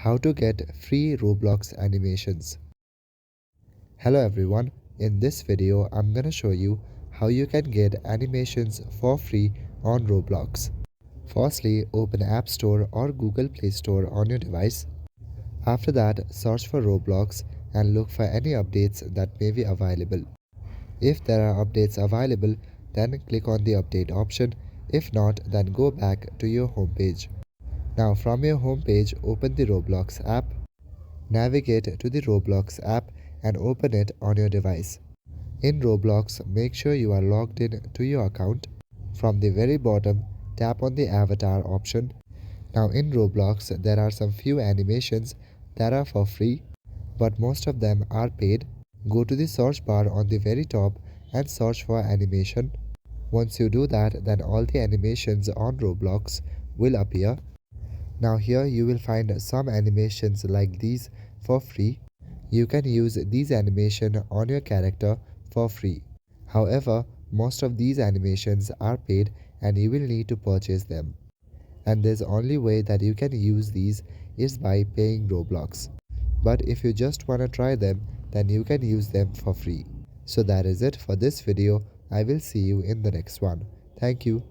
How to get free Roblox animations. Hello everyone, in this video I'm gonna show you how you can get animations for free on Roblox. Firstly, open App Store or Google Play Store on your device. After that, search for Roblox and look for any updates that may be available. If there are updates available, then click on the update option. If not, then go back to your home page. Now from your home page, open the Roblox app. Navigate to the Roblox app and open it on your device. In Roblox, make sure you are logged in to your account. From the very bottom, tap on the avatar option. Now in Roblox, there are some few animations that are for free, but most of them are paid. Go to the search bar on the very top and search for animation. Once you do that, then all the animations on Roblox will appear. Now here you will find some animations like these for free. You can use these animation on your character for free. However, most of these animations are paid and you will need to purchase them. And there's only way that you can use these is by paying Roblox. But if you just wanna try them, then you can use them for free. So that is it for this video. I will see you in the next one. Thank you.